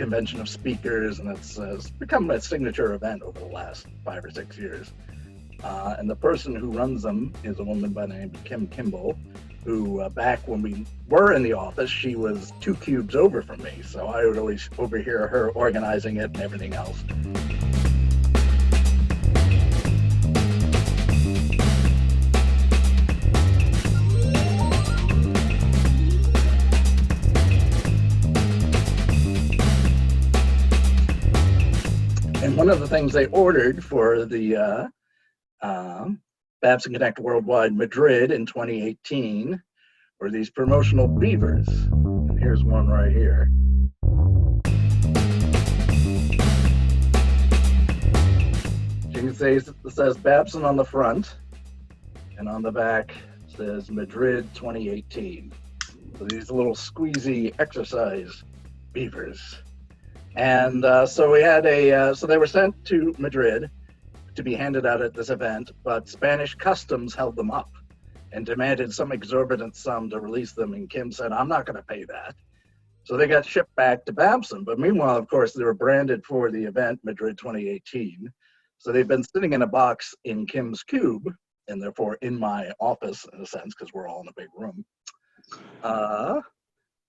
convention of speakers, and it's become a signature event over the last 5 or 6 years. And the person who runs them is a woman by the name of Kim Kimball, who back when we were in the office, she was 2 cubes over from me. So I would always overhear her organizing it and everything else. And one of the things they ordered for the Babson Connect Worldwide Madrid in 2018 were these promotional beavers. And here's one right here. You can see it says Babson on the front, and on the back it says Madrid 2018. So these little squeezy exercise beavers. And so we had so they were sent to Madrid to be handed out at this event, but Spanish customs held them up and demanded some exorbitant sum to release them, and Kim said, I'm not going to pay that. So they got shipped back to Babson, but meanwhile, of course, they were branded for the event Madrid 2018. So they've been sitting in a box in Kim's cube, and therefore in my office, in a sense, because we're all in a big room,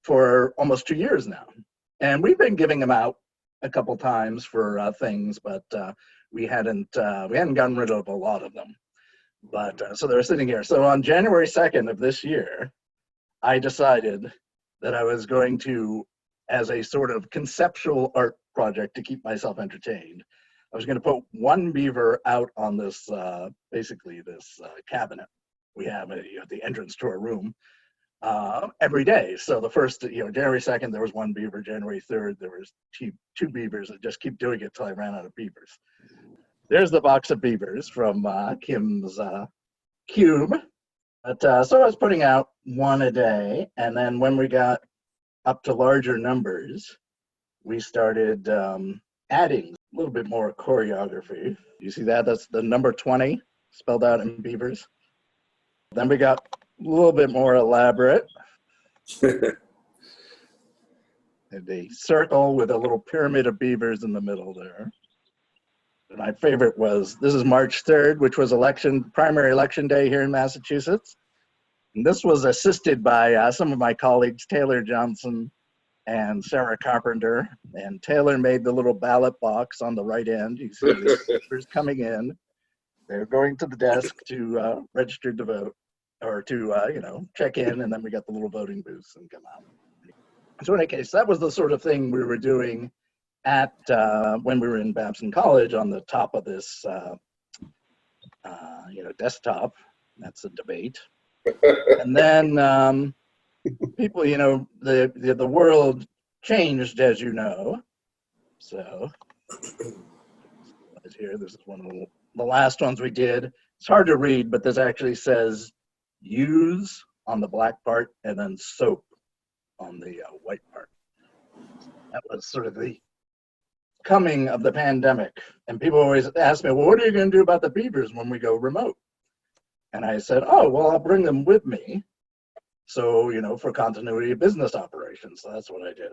for almost 2 years now. And we've been giving them out a couple times for things, but we hadn't gotten rid of a lot of them. But so they're sitting here. So on January 2nd of this year, I decided that I was going to, as a sort of conceptual art project to keep myself entertained, I was going to put one beaver out on this, basically this cabinet we have at the entrance to our room every day. So the first, January 2nd, there was one beaver. January 3rd, there was two beavers. I just keep doing it till I ran out of beavers. There's the box of beavers from Kim's cube. But, so I was putting out one a day. And then when we got up to larger numbers, we started adding a little bit more choreography. You see that? That's the number 20 spelled out in beavers. Then we got a little bit more elaborate. And a circle with a little pyramid of beavers in the middle there. And my favorite was, this is March 3rd, which was primary election day here in Massachusetts. And this was assisted by some of my colleagues, Taylor Johnson and Sarah Carpenter. And Taylor made the little ballot box on the right end. You see the beavers coming in. They're going to the desk to register to vote, or to check in, and then we got the little voting booths and come out. So in any case, that was the sort of thing we were doing at when we were in Babson College on the top of this desktop. That's a debate. And then people, the world changed, as you know. So here, this is one of the last ones we did. It's hard to read, but this actually says use on the black part and then soap on the white part. That was sort of the coming of the pandemic. And people always ask me, well, what are you going to do about the beavers when we go remote? And I said, oh, well, I'll bring them with me. So, for continuity of business operations. So that's what I did.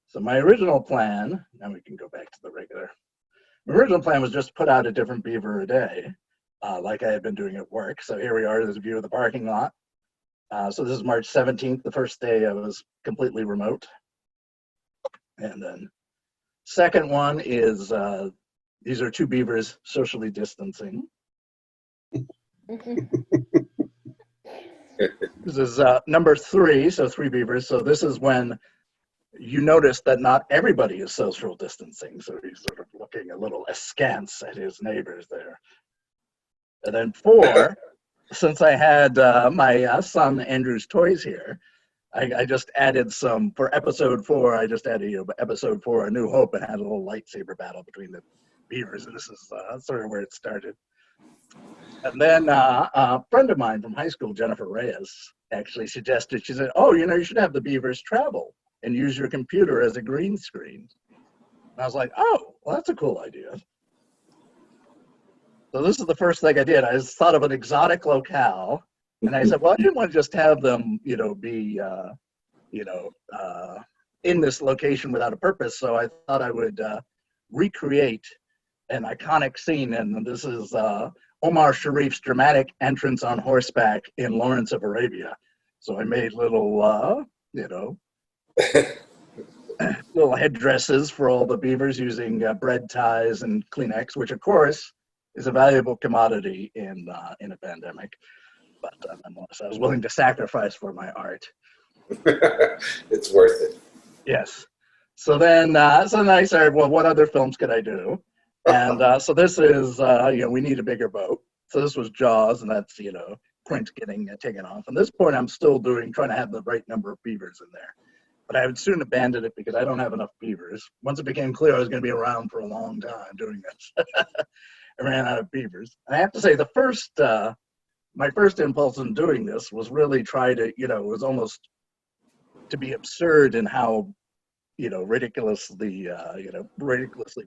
So my original plan, now we can go back to the regular. My original plan was just to put out a different beaver a day, like I had been doing at work. So here we are, there's a view of the parking lot. So this is March 17th, the first day I was completely remote. And then second one is, these are two beavers socially distancing. This is number 3, so 3 beavers. So this is when you notice that not everybody is social distancing. So he's sort of looking a little askance at his neighbors there. And then 4, since I had my son Andrew's toys here, I just added some, for episode 4, I just added episode 4, A New Hope, and had a little lightsaber battle between the beavers. And this is sort of where it started. And then a friend of mine from high school, Jennifer Reyes, actually suggested, she said, oh, you should have the beavers travel and use your computer as a green screen. And I was like, oh, well, that's a cool idea. So this is the first thing I did. I just thought of an exotic locale. And I said, well, I didn't want to just have them, be, in this location without a purpose. So I thought I would recreate an iconic scene, and this is Omar Sharif's dramatic entrance on horseback in Lawrence of Arabia. So I made little, little headdresses for all the beavers using bread ties and Kleenex, which of course is a valuable commodity in a pandemic. But nonetheless, I was willing to sacrifice for my art. It's worth it. Yes. So then I started, well, what other films could I do? And so this is, we need a bigger boat. So this was Jaws, and that's, Quint getting taken off. At this point, I'm still trying to have the right number of beavers in there. But I would soon abandon it because I don't have enough beavers. Once it became clear I was going to be around for a long time doing this, I ran out of beavers. And I have to say, my first impulse in doing this was really try to, it was almost to be absurd in how, ridiculously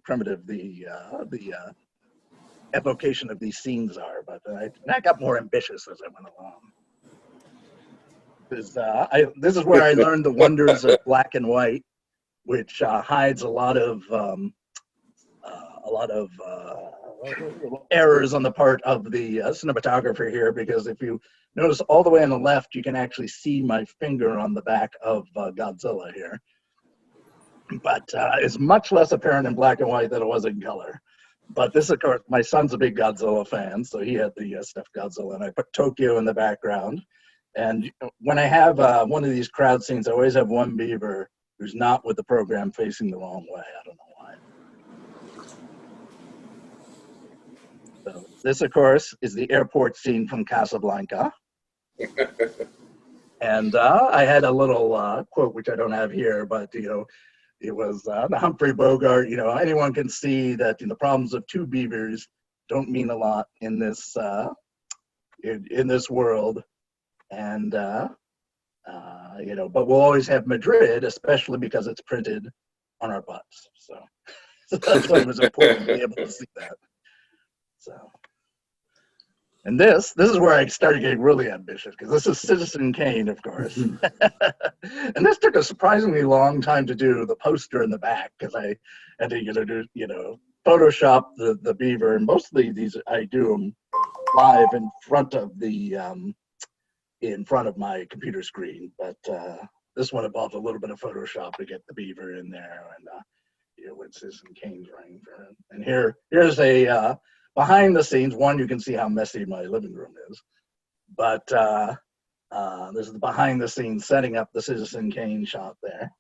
primitive the evocation of these scenes are. But I got more ambitious as I went along. This is where I learned the wonders of black and white, which hides a lot of errors on the part of the cinematographer here, because if you notice all the way on the left, you can actually see my finger on the back of Godzilla here. But it's much less apparent in black and white than it was in color. But this, of course, my son's a big Godzilla fan, so he had the stuffed Godzilla, and I put Tokyo in the background. And when I have one of these crowd scenes, I always have one beaver who's not with the program facing the wrong way. I don't know why. So this, of course, is the airport scene from Casablanca. And I had a little quote, which I don't have here, but, it was the Humphrey Bogart, anyone can see that the problems of two beavers don't mean a lot in this in this world. And, but we'll always have Madrid, especially because it's printed on our butts. So that's why it was important to be able to see that. So, and this is where I started getting really ambitious, because this is Citizen Kane, of course. And this took a surprisingly long time to do, the poster in the back, because I had to, Photoshop the beaver. And most of these I do them live in front of my computer screen, but this one involved a little bit of Photoshop to get the beaver in there, and with Citizen Kane's ring. And here's a behind the scenes one. You can see how messy my living room is, but this is the behind the scenes setting up the Citizen Kane shot there.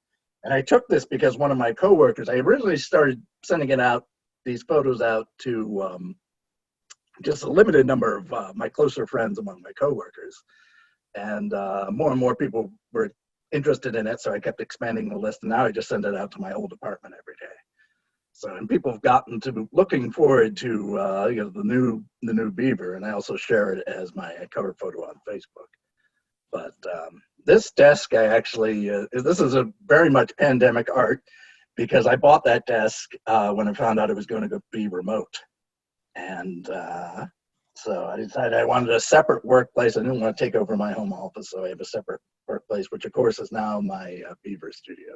And I took this because one of my coworkers, I originally started sending these photos out to just a limited number of my closer friends among my coworkers. And more and more people were interested in it, so I kept expanding the list, and now I just send it out to my whole department every day. So, and people have gotten to looking forward to the new beaver, and I also share it as my cover photo on Facebook. But this desk, I actually this is a very much pandemic art, because I bought that desk when I found out it was going to be remote, and so I decided I wanted a separate workplace. I didn't want to take over my home office, so I have a separate workplace, which of course is now my beaver studio.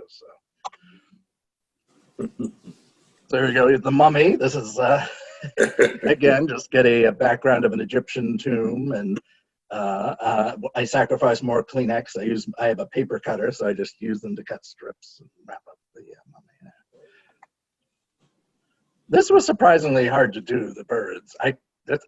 So there you go. The mummy. This is again just get a background of an Egyptian tomb, and I sacrifice more Kleenex. I have a paper cutter, so I just use them to cut strips and wrap up the mummy. This was surprisingly hard to do. The birds.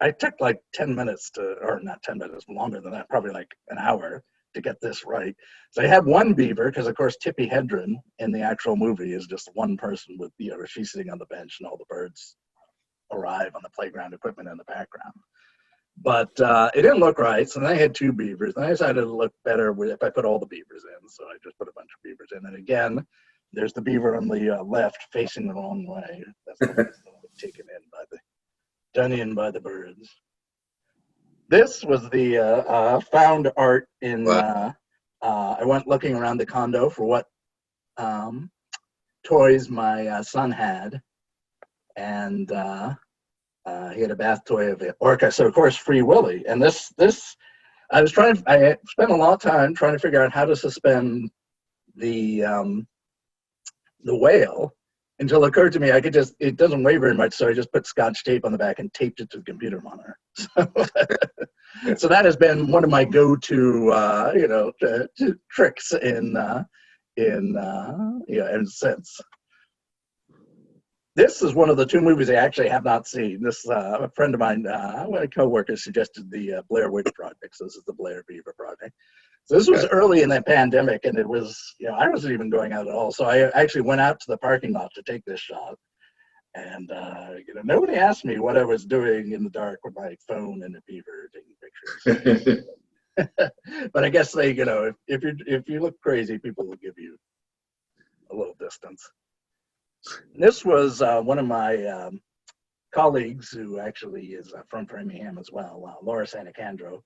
I took like 10 minutes or not 10 minutes, longer than that, probably like an hour to get this right. So I had one beaver, because of course Tippi Hedren in the actual movie is just one person with, she's sitting on the bench and all the birds arrive on the playground equipment in the background. But it didn't look right, so then I had two beavers, and I decided it look better if I put all the beavers in, so I just put a bunch of beavers in. And again, there's the beaver on the left facing the wrong way. That's taken in done in by the birds. This was the found art in, I went looking around the condo for what toys my son had, and he had a bath toy of Orca, so of course Free Willy. And this I spent a lot of time trying to figure out how to suspend the the whale until it occurred to me it doesn't weigh very much, so I just put Scotch tape on the back and taped it to the computer monitor. So that has been one of my go-to, tricks and since. This is one of the two movies I actually have not seen. This a friend of mine, one of my coworkers, suggested the Blair Witch Project. So this is the Blair Beaver Project. So this was early in the pandemic, and it was, I wasn't even going out at all. So I actually went out to the parking lot to take this shot. And, nobody asked me what I was doing in the dark with my phone and a beaver taking pictures. But I guess they, if you look crazy, people will give you a little distance. This was one of my colleagues who actually is from Framingham as well, Laura Santacandro.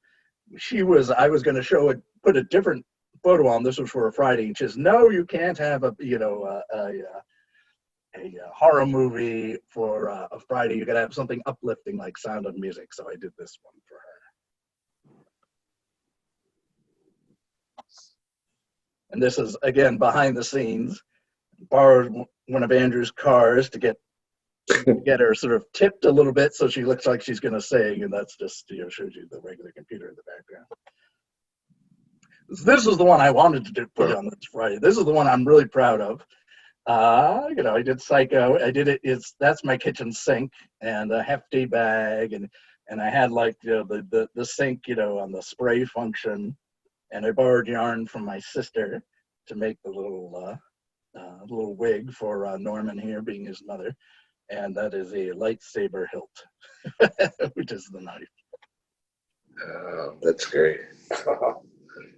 I was going to put a different photo on. This was for a Friday. And she says, no, you can't have a horror movie for a Friday. You got to have something uplifting like Sound of Music. So I did this one for her. And this is, again, behind the scenes. Borrowed one of Andrew's cars to get her sort of tipped a little bit so she looks like she's going to sing, and that's just, shows you the regular computer in the background. This is the one I wanted to put on this Friday. This is the one I'm really proud of. I did Psycho. I did it. That's my kitchen sink and a hefty bag, and I had like the sink, on the spray function, and I borrowed yarn from my sister to make the little wig for Norman here, being his mother, and that is a lightsaber hilt, which is the knife. Oh, that's great.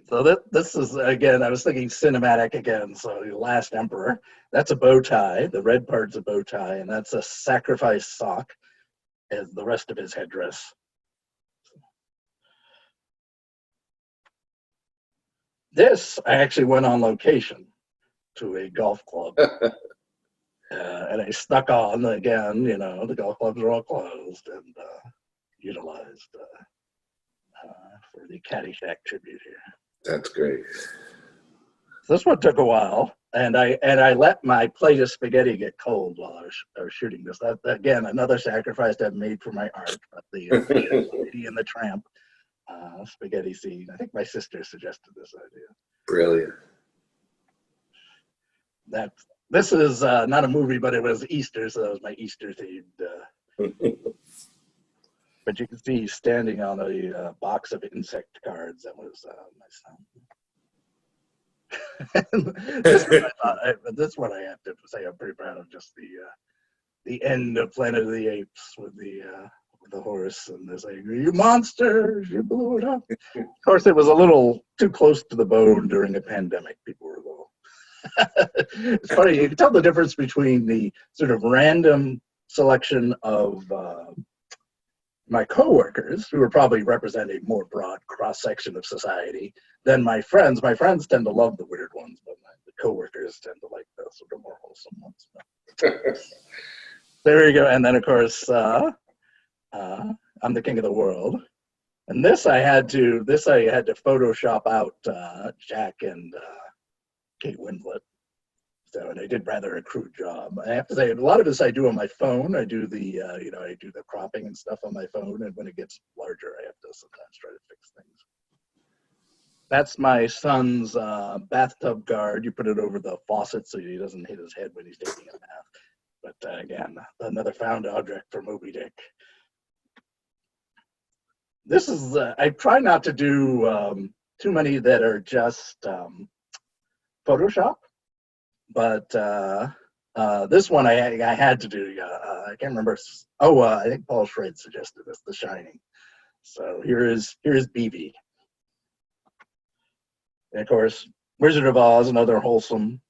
So this is, again, I was thinking cinematic again. So the Last Emperor, that's a bow tie. The red part's a bow tie, and that's a sacrifice sock as the rest of his headdress. This, I actually went on location to a golf club. And I stuck on, again, the golf clubs are all closed, and utilized for the Caddyshack tribute here. That's great. So this one took a while, and I let my plate of spaghetti get cold while I was shooting this. That, again, another sacrifice I've made for my art, but the Lady and the Tramp spaghetti scene. I think my sister suggested this idea. Brilliant. This is not a movie, but it was Easter, so that was my Easter themed. But you can see he's standing on a box of insect cards. That was my son. This one I have to say I'm pretty proud of. Just the end of Planet of the Apes with the horse, and they're saying, "You monsters! You blew it up." Of course, it was a little too close to the bone during a pandemic. People were a little. It's funny, you can tell the difference between the sort of random selection of my coworkers, who are probably representing a more broad cross-section of society, than my friends. My friends tend to love the weird ones, but the coworkers tend to like the sort of more wholesome ones. There you go. And then, of course, I'm the king of the world. And this I had to Photoshop out Jack and Kate Winslet. So, and I did rather a crude job. I have to say, a lot of this I do on my phone. I do the, I do the cropping and stuff on my phone. And when it gets larger, I have to sometimes try to fix things. That's my son's bathtub guard. You put it over the faucet so he doesn't hit his head when he's taking a bath. But again, another found object for Moby Dick. This is, I try not to do too many that are just Photoshop, but this one I had to do. I can't remember. I think Paul Schrader suggested this, The Shining. So here is BB. And of course, Wizard of Oz, another wholesome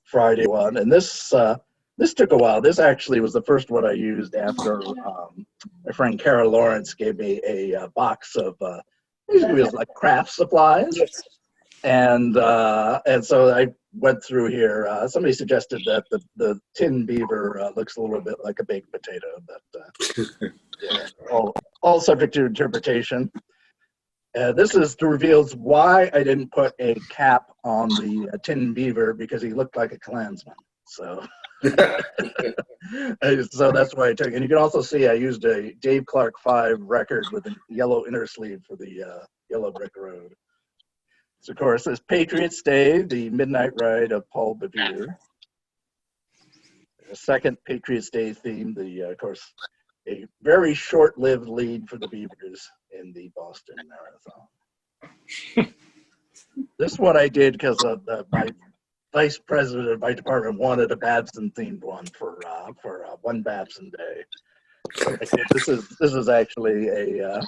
Friday one. And this took a while. This actually was the first one I used after my friend Kara Lawrence gave me a box of usually it was like craft supplies. And so I went through here. Somebody suggested that the tin beaver looks a little bit like a baked potato, but all subject to interpretation. This reveals why I didn't put a cap on the tin beaver, because he looked like a Klansman. So, so that's why I took. And you can also see I used a Dave Clark 5 record with a yellow inner sleeve for the Yellow Brick Road. So, of course, this Patriots Day, the Midnight Ride of Paul Revere. The second Patriots Day theme, of course, a very short-lived lead for the Beavers in the Boston Marathon. This one I did because my vice president of my department wanted a Babson-themed one for one Babson Day. This is actually a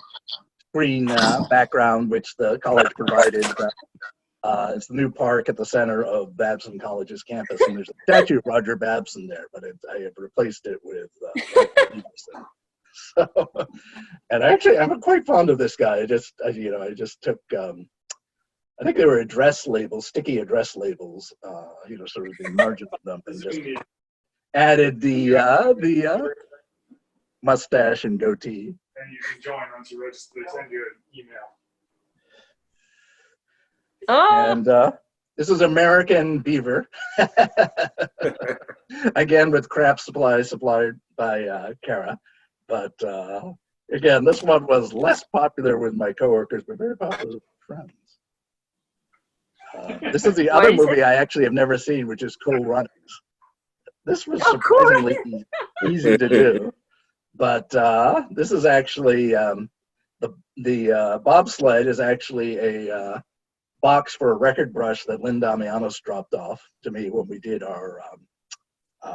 screen background which the college provided. It's the new park at the center of Babson College's campus, and there's a statue of Roger Babson there, but I have replaced it with so, and actually, I'm quite fond of this guy. I just took, I think they were address labels, sticky address labels, sort of the margin of them, and just added the mustache and goatee. And you can join once you register. They send you an email. Oh, And this is American Beaver. Again, with craft supplies supplied by Kara. But again, this one was less popular with my coworkers, but very popular with friends. This is the other movie I actually have never seen, which is Cool Runnings. This was surprisingly easy to do. But this is actually, the bobsled is actually a box for a record brush that Lynn Damianos dropped off to me when we did our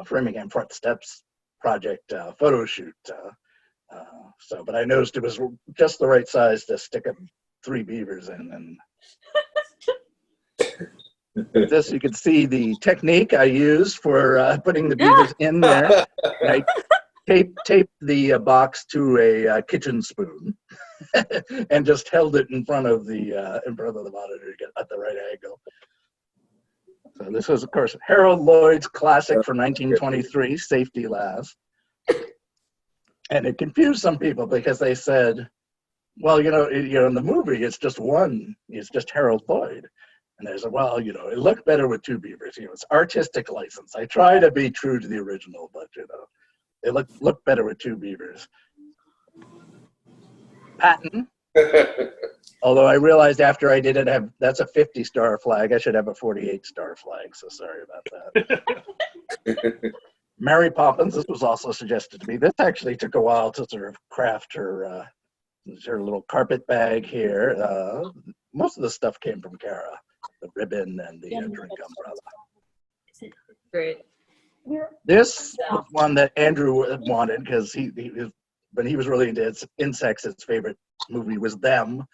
Framingham Front Steps project photo shoot. But I noticed it was just the right size to stick 3 beavers in. And this, you can see the technique I used for putting the beavers in there. I taped the box to a kitchen spoon and just held it in front of the monitor to get at the right angle. So this was, of course, Harold Lloyd's classic from 1923, Safety Last. And it confused some people because they said, well, in the movie, it's just Harold Lloyd. And they said, well, it looked better with 2 beavers. It's artistic license. I try to be true to the original, but, it looked better with 2 beavers. Patton. Although I realized after I did it, that's a 50-star flag. I should have a 48-star flag, so sorry about that. Mary Poppins, this was also suggested to me. This actually took a while to sort of craft her little carpet bag here. Most of the stuff came from Kara, the ribbon and the drink umbrella. great. This was one that Andrew wanted because when he was really into insects, his favorite movie was Them.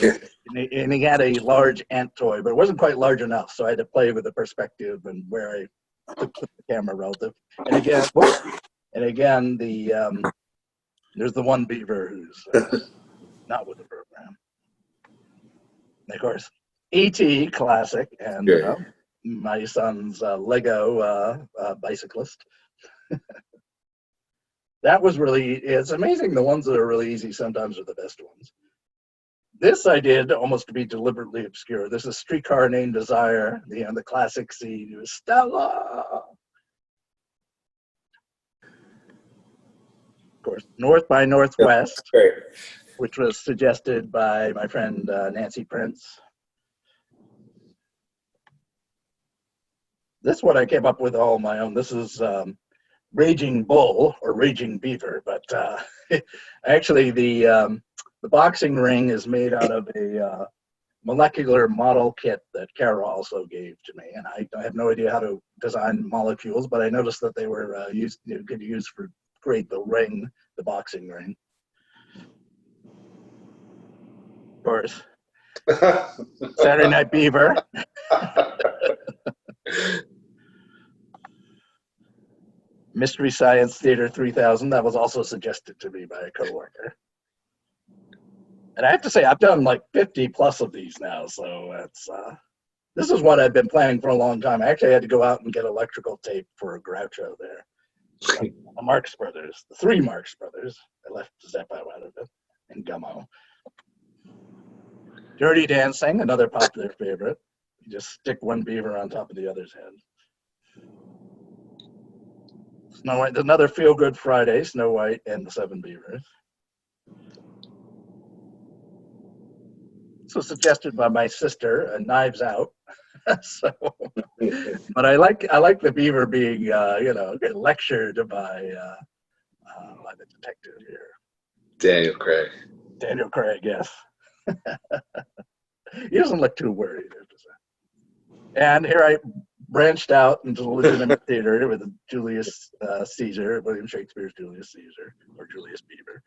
And he had a large ant toy, but it wasn't quite large enough, so I had to play with the perspective and where I put the camera relative. And again, there's the one beaver who's not with the program. And of course, E.T. classic, and my son's Lego bicyclist. That was it's amazing. The ones that are really easy sometimes are the best ones. This I did almost to be deliberately obscure. This is Streetcar Named Desire, the classic scene. It was Stella. Of course, North by Northwest, which was suggested by my friend Nancy Prince. This one I came up with all on my own. This is Raging Bull or Raging Beaver, but actually the boxing ring is made out of a molecular model kit that Kara also gave to me, and I have no idea how to design molecules, but I noticed that they were could use for create the boxing ring. Of course, Saturday Night Beaver. Mystery Science Theater 3000, that was also suggested to me by a coworker. And I have to say, I've done like 50 plus of these now, so this is what I've been planning for a long time. I actually had to go out and get electrical tape for a Groucho there. The Marx Brothers, the 3 Marx Brothers. I left Zeppo out of it, and Gummo. Dirty Dancing, another popular favorite. You just stick one beaver on top of the other's head. Snow White. There's another Feel Good Friday, Snow White and the Seven Beavers. This was suggested by my sister, Knives Out. So, but I like the beaver being, lectured by the detective here, Daniel Craig. Daniel Craig. Yes, he doesn't look too worried. And here I branched out into the legitimate theater with Julius Caesar, William Shakespeare's Julius Caesar, or Julius Beaver,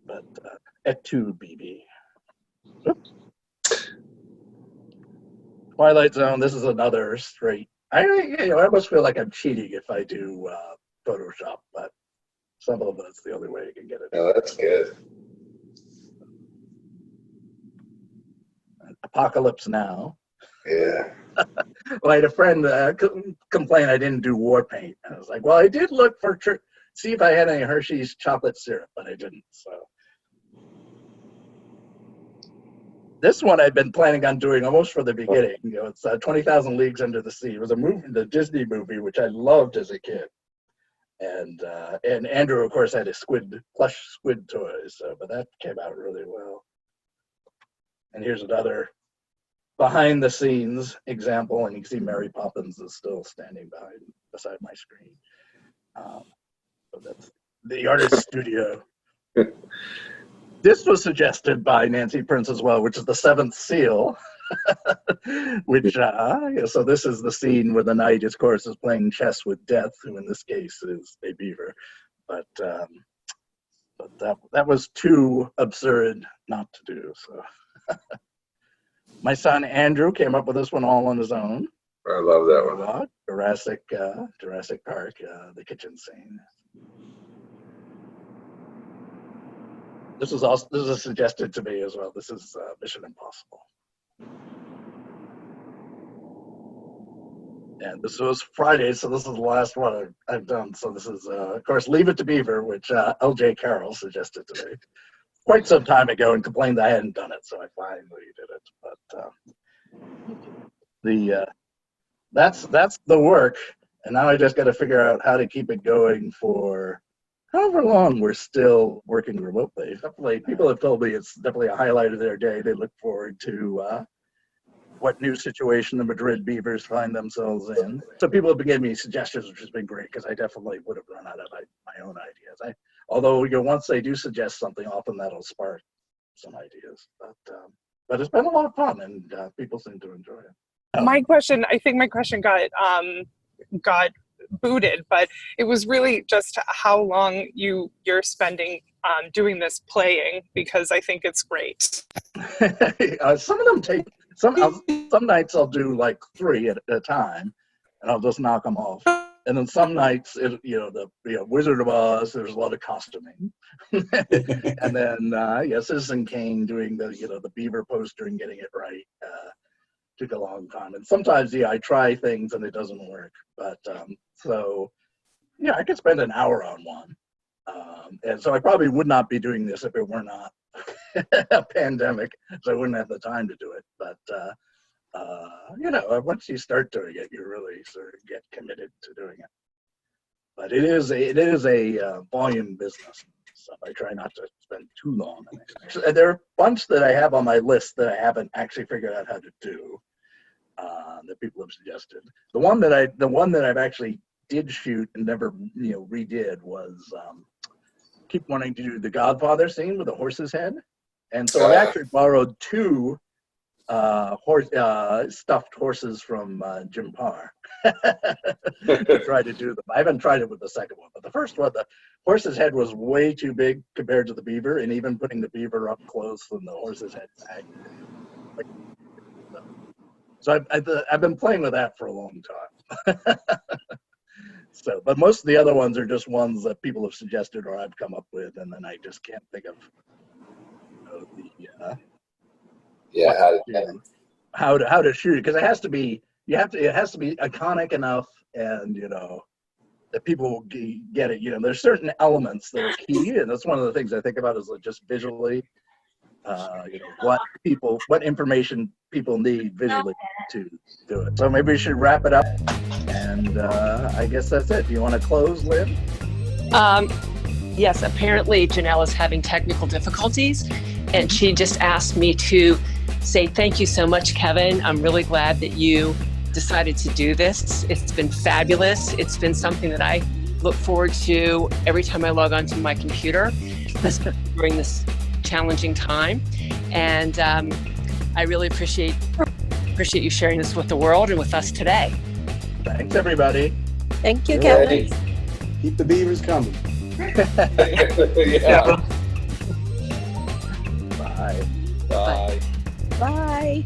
but et tu, BB. Oops. Twilight Zone. This is another straight. I almost feel like I'm cheating if I do Photoshop, but some of it's the only way you can get it. Oh, that's good. Apocalypse Now. Yeah. Well, I had a friend complain I didn't do war paint. I was like, well, I did look for see if I had any Hershey's chocolate syrup, but I didn't. So this one I've been planning on doing almost from the beginning. It's 20,000 Leagues Under the Sea. It was a movie, the Disney movie, which I loved as a kid. And Andrew, of course, had a plush squid toys, but that came out really well. And here's another behind the scenes example, and you can see Mary Poppins is still standing beside my screen. So that's the artist studio. This was suggested by Nancy Prince as well, which is the Seventh Seal. Which so this is the scene where the knight, of course, is playing chess with death, who in this case is a beaver. But that was too absurd not to do. So my son Andrew came up with this one all on his own. I love that one. Jurassic Park, the kitchen scene. This is suggested to me as well. This is Mission Impossible. And this was Friday, so this is the last one I've done. So this is, of course, Leave It to Beaver, which L.J. Carroll suggested to me quite some time ago and complained I hadn't done it, so I finally did it. But that's the work, and now I just got to figure out how to keep it going for however long we're still working remotely. Definitely, people have told me it's definitely a highlight of their day. They look forward to what new situation the Madrid Beavers find themselves in. So people have been giving me suggestions, which has been great, because I definitely would have run out of my own ideas. Although once they do suggest something, often that'll spark some ideas. But it's been a lot of fun, and people seem to enjoy it. I think my question got booted, but it was really just how long you're spending doing this playing, because I think it's great. Some of them take some nights I'll do like 3 at a time, and I'll just knock them off. And then some nights, the Wizard of Oz, there's a lot of costuming, and then Citizen Kane doing the beaver poster and getting it right took a long time. And sometimes I try things and it doesn't work, but I could spend an hour on one, and so I probably would not be doing this if it were not a pandemic, so I wouldn't have the time to do it. But once you start doing it, you really sort of get committed to doing it. But it is a volume business, so I try not to spend too long on it. There are a bunch that I have on my list that I haven't actually figured out how to do, that people have suggested. The one that I've actually did shoot and never redid was keep wanting to do the Godfather scene with the horse's head, and so I actually borrowed 2 stuffed horses from Jim Parr to try to do them. I haven't tried it with the second one, but the first one, the horse's head was way too big compared to the beaver, and even putting the beaver up close and the horse's head back. So I've been playing with that for a long time. But most of the other ones are just ones that people have suggested or I've come up with, and then I just can't think of how to shoot it, because it has to be iconic enough, and that people will get it. There's certain elements that are key, and that's one of the things I think about is just visually. what information people need visually to do it. So maybe we should wrap it up. And I guess that's it. Do you want to close, Lynn? Yes, apparently Janelle is having technical difficulties, and she just asked me to say thank you so much, Kevin. I'm really glad that you decided to do this. It's been fabulous. It's been something that I look forward to every time I log onto my computer during this challenging time. And I really appreciate you sharing this with the world and with us today. Thanks, everybody. Thank you, Yeah, Kevin. Keep the beavers coming. Yeah. Bye. Bye. Bye.